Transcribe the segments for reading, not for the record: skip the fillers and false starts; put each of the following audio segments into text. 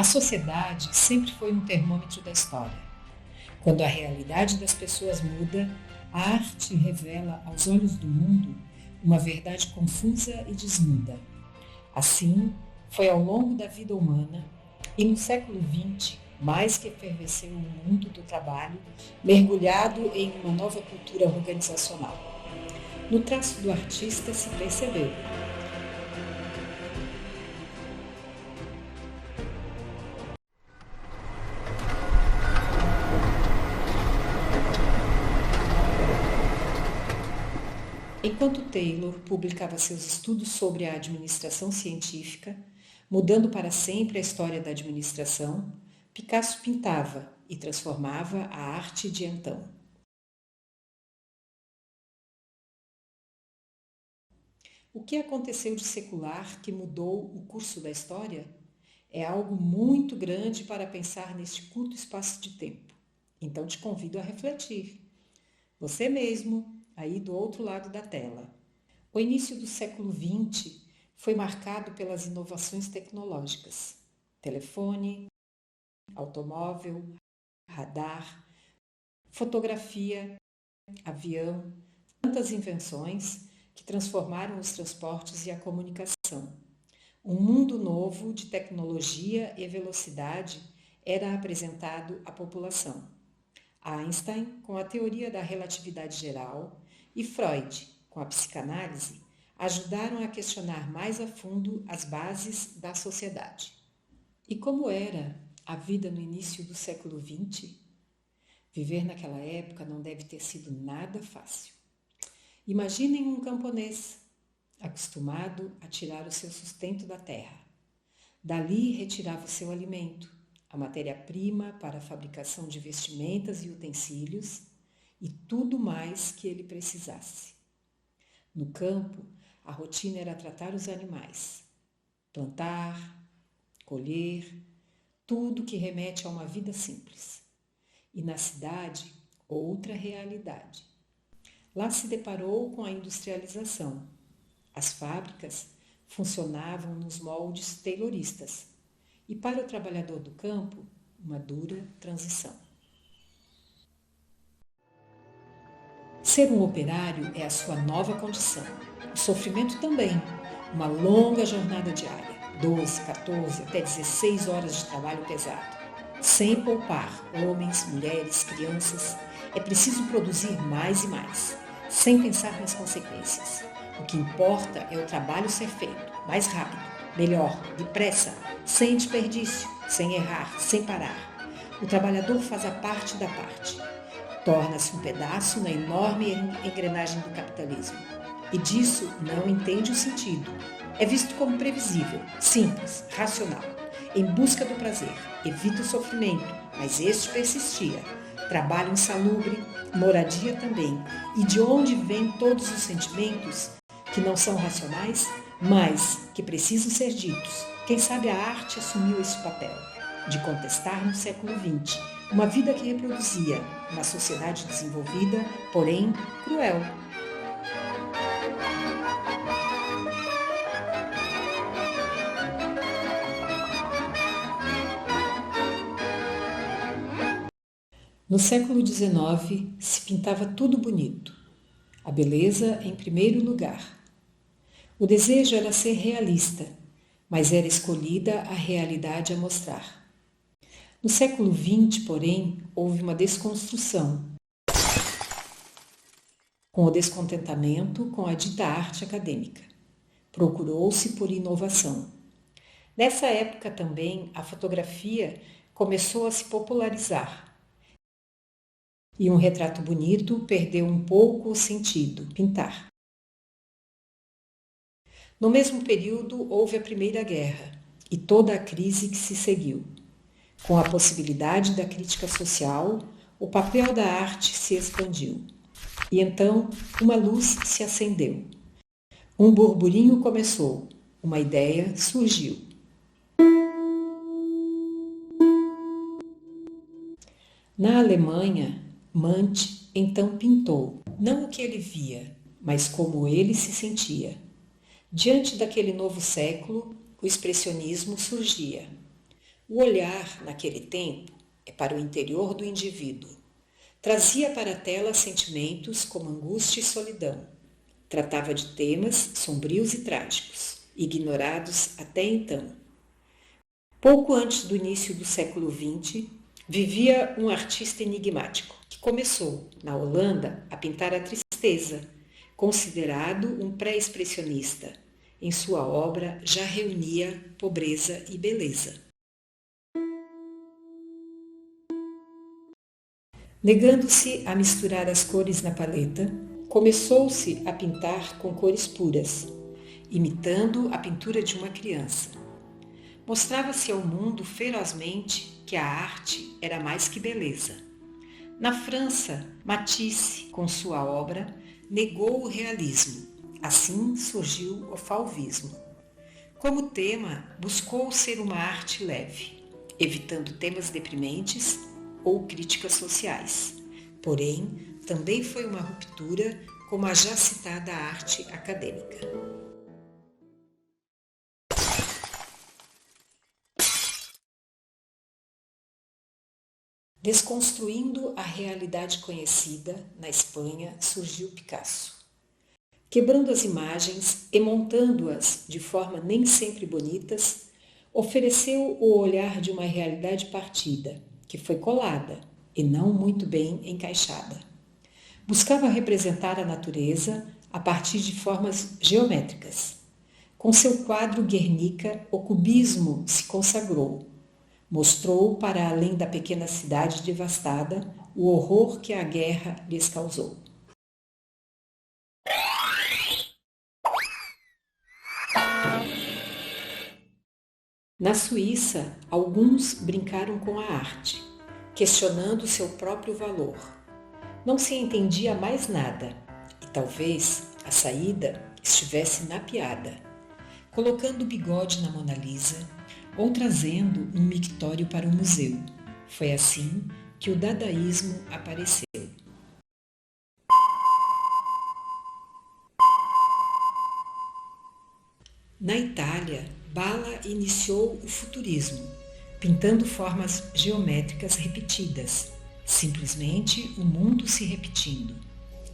A sociedade sempre foi um termômetro da história. Quando a realidade das pessoas muda, a arte revela aos olhos do mundo uma verdade confusa e desnuda. Assim, foi ao longo da vida humana e no século XX, mais que efervesceu o mundo do trabalho, mergulhado em uma nova cultura organizacional. No traço do artista se percebeu. Enquanto Taylor publicava seus estudos sobre a administração científica, mudando para sempre a história da administração, Picasso pintava e transformava a arte de então. O que aconteceu de secular que mudou o curso da história? É algo muito grande para pensar neste curto espaço de tempo. Então te convido a refletir. Você mesmo, aí do outro lado da tela. O início do século XX foi marcado pelas inovações tecnológicas. Telefone, automóvel, radar, fotografia, avião, tantas invenções que transformaram os transportes e a comunicação. Um mundo novo de tecnologia e velocidade era apresentado à população. Einstein, com a teoria da relatividade geral, e Freud, com a psicanálise, ajudaram a questionar mais a fundo as bases da sociedade. E como era a vida no início do século XX? Viver naquela época não deve ter sido nada fácil. Imaginem um camponês, acostumado a tirar o seu sustento da terra. Dali retirava o seu alimento, a matéria-prima para a fabricação de vestimentas e utensílios e tudo mais que ele precisasse. No campo, a rotina era tratar os animais, plantar, colher, tudo que remete a uma vida simples. E na cidade, outra realidade. Lá se deparou com a industrialização. As fábricas funcionavam nos moldes tayloristas e para o trabalhador do campo, uma dura transição. Ser um operário é a sua nova condição. O sofrimento também, uma longa jornada diária, 12, 14, até 16 horas de trabalho pesado. Sem poupar homens, mulheres, crianças, é preciso produzir mais e mais, sem pensar nas consequências. O que importa é o trabalho ser feito, mais rápido, melhor, depressa, sem desperdício, sem errar, sem parar. o trabalhador faz a parte da parte. Torna-se um pedaço na enorme engrenagem do capitalismo. E disso não entende o sentido. É visto como previsível, simples, racional. Em busca do prazer, evita o sofrimento, mas este persistia. Trabalho insalubre, moradia também. E de onde vêm todos os sentimentos que não são racionais, mas que precisam ser ditos? Quem sabe a arte assumiu esse papel de contestar no século XX uma vida que reproduzia uma sociedade desenvolvida, porém cruel. No século XIX se pintava tudo bonito, a beleza em primeiro lugar. O desejo era ser realista, mas era escolhida a realidade a mostrar. No século XX, porém, houve uma desconstrução, com o descontentamento com a dita arte acadêmica. Procurou-se por inovação. Nessa época também, a fotografia começou a se popularizar. E um retrato bonito perdeu um pouco o sentido, pintar. No mesmo período, houve a Primeira Guerra e toda a crise que se seguiu. Com a possibilidade da crítica social, o papel da arte se expandiu. E então, uma luz se acendeu. Um burburinho começou, uma ideia surgiu. Na Alemanha, Munch então pintou, não o que ele via, mas como ele se sentia. Diante daquele novo século, o expressionismo surgia. O olhar, naquele tempo, é para o interior do indivíduo. Trazia para a tela sentimentos como angústia e solidão. Tratava de temas sombrios e trágicos, ignorados até então. Pouco antes do início do século XX, vivia um artista enigmático, que começou, na Holanda, a pintar a tristeza, considerado um pré-expressionista. Em sua obra já reunia pobreza e beleza. Negando-se a misturar as cores na paleta, começou-se a pintar com cores puras, imitando a pintura de uma criança. Mostrava-se ao mundo ferozmente que a arte era mais que beleza. Na França, Matisse, com sua obra, negou o realismo. Assim surgiu o fauvismo. Como tema, buscou ser uma arte leve, evitando temas deprimentes ou críticas sociais. Porém, também foi uma ruptura com a já citada arte acadêmica. Desconstruindo a realidade conhecida, na Espanha surgiu Picasso. Quebrando as imagens e montando-as de forma nem sempre bonitas, ofereceu o olhar de uma realidade partida, que foi colada e não muito bem encaixada. Buscava representar a natureza a partir de formas geométricas. Com seu quadro Guernica, o cubismo se consagrou. Mostrou, para além da pequena cidade devastada, o horror que a guerra lhes causou. Na Suíça, alguns brincaram com a arte, questionando seu próprio valor. Não se entendia mais nada, e talvez a saída estivesse na piada, colocando bigode na Mona Lisa ou trazendo um mictório para o museu. Foi assim que o dadaísmo apareceu. Na Itália, Balla iniciou o futurismo, pintando formas geométricas repetidas, simplesmente o mundo se repetindo.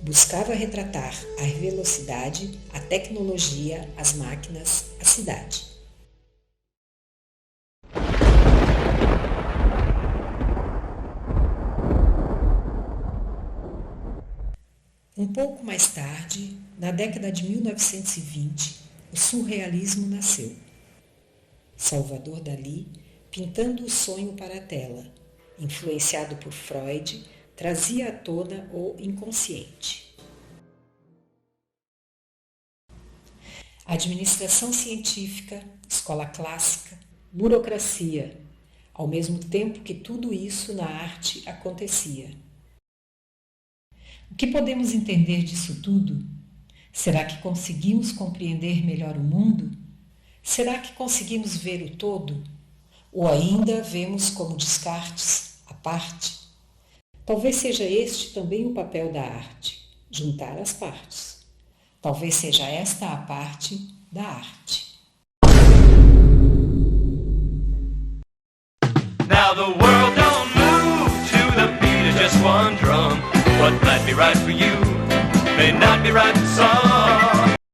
Buscava retratar a velocidade, a tecnologia, as máquinas, a cidade. Um pouco mais tarde, na década de 1920, o surrealismo nasceu. Salvador Dalí pintando o sonho para a tela, influenciado por Freud, trazia à tona o inconsciente. Administração científica, escola clássica, burocracia, ao mesmo tempo que tudo isso na arte acontecia. O que podemos entender disso tudo? Será que conseguimos compreender melhor o mundo? Será que conseguimos ver o todo? Ou ainda vemos como descartes a parte? Talvez seja este também o papel da arte, juntar as partes. Talvez seja esta a parte da arte. Now the world don't move to the beat of just one drum. What might be right for you may not be right for some.